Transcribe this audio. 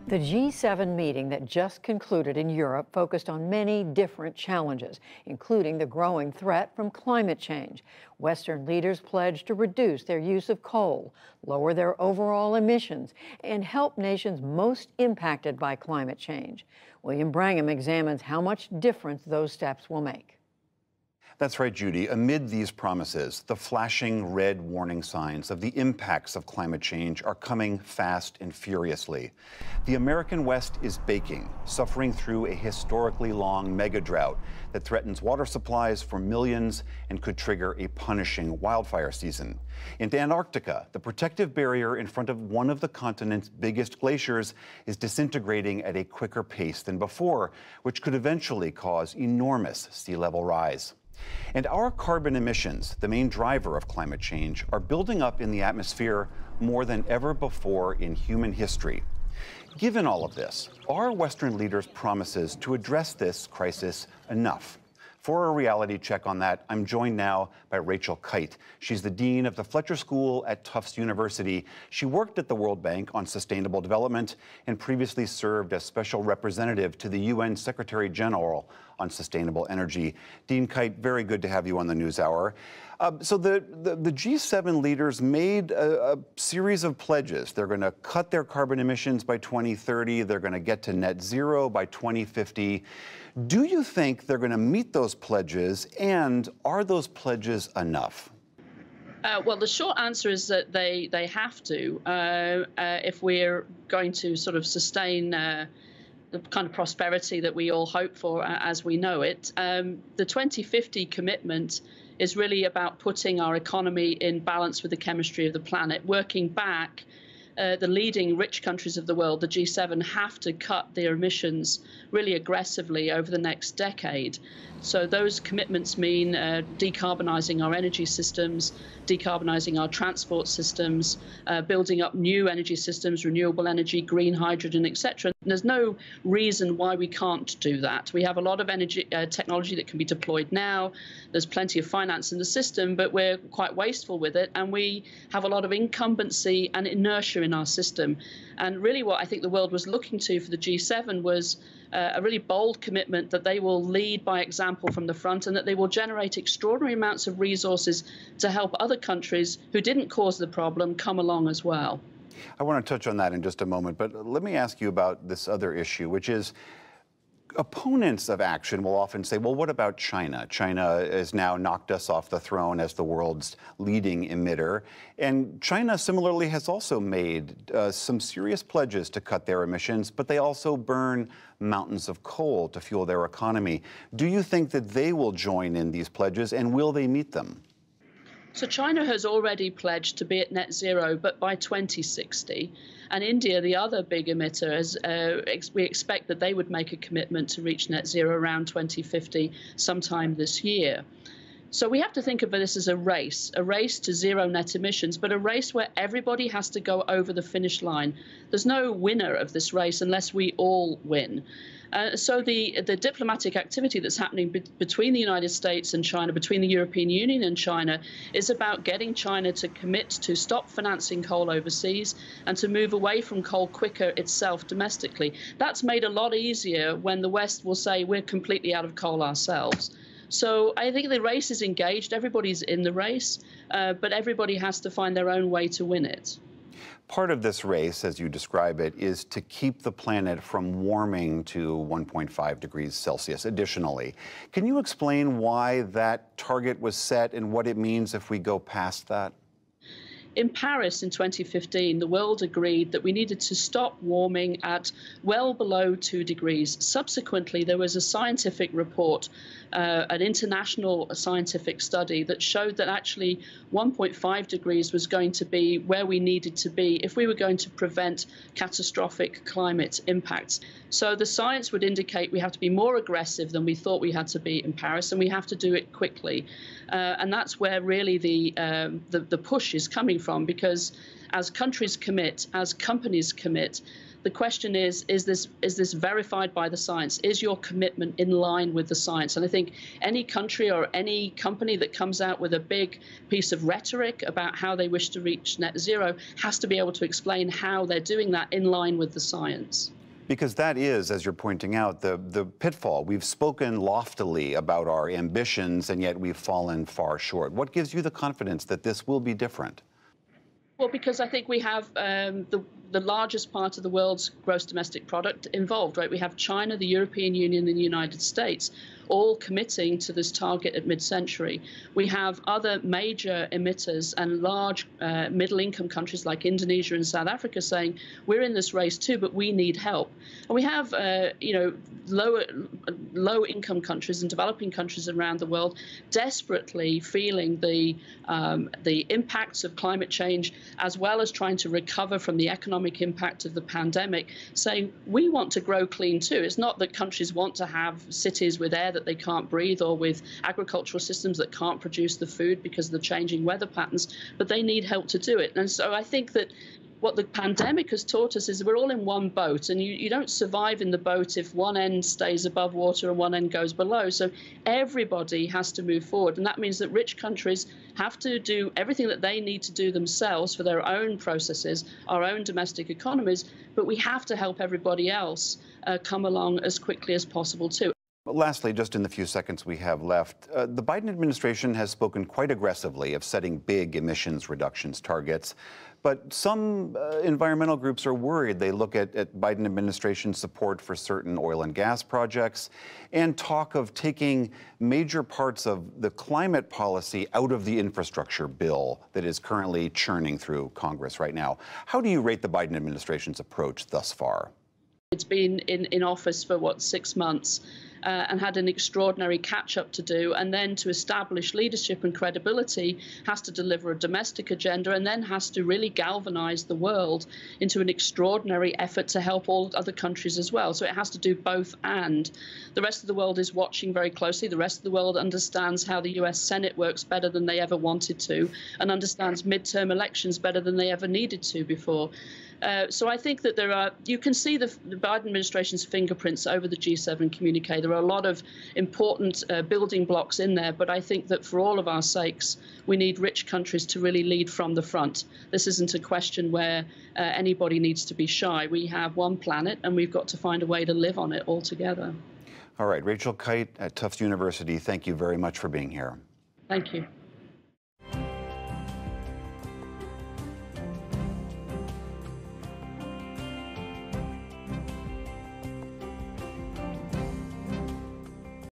The G7 meeting that just concluded in Europe focused on many different challenges, including the growing threat from climate change. Western leaders pledged to reduce their use of coal, lower their overall emissions, and help nations most impacted by climate change. William Brangham examines how much difference those steps will make. That's right, Judy. Amid these promises, the flashing red warning signs of the impacts of climate change are coming fast and furiously. The American West is baking, suffering through a historically long mega drought that threatens water supplies for millions and could trigger a punishing wildfire season. In Antarctica, the protective barrier in front of one of the continent's biggest glaciers is disintegrating at a quicker pace than before, which could eventually cause enormous sea level rise. And our carbon emissions, the main driver of climate change, are building up in the atmosphere more than ever before in human history. Given all of this, are Western leaders' promises to address this crisis enough? For a reality check on that, I'm joined now by Rachel Kyte. She's the dean of the Fletcher School at Tufts University. She worked at the World Bank on sustainable development and previously served as special representative to the UN Secretary General on sustainable energy. Dean Kyte, very good to have you on the NewsHour. So the G7 leaders made a series of pledges. They're going to cut their carbon emissions by 2030. They're going to get to net zero by 2050. Do you think they're going to meet those pledges, and are those pledges enough? Well, the short answer is that they have to if we're going to sort of sustain the kind of prosperity that we all hope for as we know it. The 2050 commitment is really about putting our economy in balance with the chemistry of the planet, working back. The leading rich countries of the world, the G7, have to cut their emissions really aggressively over the next decade. So those commitments mean decarbonising our energy systems, decarbonising our transport systems, building up new energy systems, renewable energy, green hydrogen, etc. There's no reason why we can't do that. We have a lot of energy technology that can be deployed now. There's plenty of finance in the system, but we're quite wasteful with it, and we have a lot of incumbency and inertia in our system. And really what I think the world was looking to for the G7 was a really bold commitment that they will lead by example from the front, and that they will generate extraordinary amounts of resources to help other countries who didn't cause the problem come along as well. I want to touch on that in just a moment, but let me ask you about this other issue, which is opponents of action will often say, well, what about China? China has now knocked us off the throne as the world's leading emitter. And China similarly has also made some serious pledges to cut their emissions, but they also burn mountains of coal to fuel their economy. Do you think that they will join in these pledges, and will they meet them? So China has already pledged to be at net zero, but by 2060. And India, the other big emitter, we expect that they would make a commitment to reach net zero around 2050 sometime this year. So we have to think of this as a race to zero net emissions, but a race where everybody has to go over the finish line. There's no winner of this race unless we all win. So the diplomatic activity that's happening between the United States and China, between the European Union and China, is about getting China to commit to stop financing coal overseas and to move away from coal quicker itself domestically. That's made a lot easier when the West will say we're completely out of coal ourselves. So I think the race is engaged. Everybody's in the race, but everybody has to find their own way to win it. Part of this race, as you describe it, is to keep the planet from warming to 1.5 degrees Celsius additionally. Can you explain why that target was set and what it means if we go past that? In Paris in 2015, the world agreed that we needed to stop warming at well below 2 degrees. Subsequently, there was a scientific report, an international scientific study that showed that actually 1.5 degrees was going to be where we needed to be if we were going to prevent catastrophic climate impacts. So the science would indicate we have to be more aggressive than we thought we had to be in Paris, and we have to do it quickly. And that's where really the push is coming from, because as countries commit, as companies commit, The question is this verified by the science? Is your commitment in line with the science? And I think any country or any company that comes out with a big piece of rhetoric about how they wish to reach net zero has to be able to explain how they're doing that in line with the science. Because that is, as you're pointing out, the pitfall. We've spoken loftily about our ambitions, and yet we've fallen far short. What gives you the confidence that this will be different? Well, because I think we have the largest part of the world's gross domestic product involved, right? We have China, the European Union, and the United States all committing to this target at mid-century. We have other major emitters and large middle-income countries like Indonesia and South Africa saying, we're in this race too, but we need help. And we have, low-income countries and developing countries around the world desperately feeling the impacts of climate change, as well as trying to recover from the economic impact of the pandemic, saying, we want to grow clean too. It's not that countries want to have cities with air that they can't breathe or with agricultural systems that can't produce the food because of the changing weather patterns, but they need help to do it. And so I think that what the pandemic has taught us is we're all in one boat, and you don't survive in the boat if one end stays above water and one end goes below. So everybody has to move forward, and that means that rich countries have to do everything that they need to do themselves for their own processes, our own domestic economies, but we have to help everybody else come along as quickly as possible too. Lastly, just in the few seconds we have left, the Biden administration has spoken quite aggressively of setting big emissions reductions targets. But some environmental groups are worried. They look at Biden administration support for certain oil and gas projects and talk of taking major parts of the climate policy out of the infrastructure bill that is currently churning through Congress right now. How do you rate the Biden administration's approach thus far? It's been in office for, 6 months? And had an extraordinary catch-up to do, and then to establish leadership and credibility has to deliver a domestic agenda, and then has to really galvanize the world into an extraordinary effort to help all other countries as well. So it has to do both and. The rest of the world is watching very closely. The rest of the world understands how the US Senate works better than they ever wanted to, and understands midterm elections better than they ever needed to before. So I think that you can see the Biden administration's fingerprints over the G7 communique. There are a lot of important building blocks in there, but I think that for all of our sakes, we need rich countries to really lead from the front. This isn't a question where anybody needs to be shy. We have one planet, and we've got to find a way to live on it all together. All right, Rachel Kyte at Tufts University, thank you very much for being here. Thank you.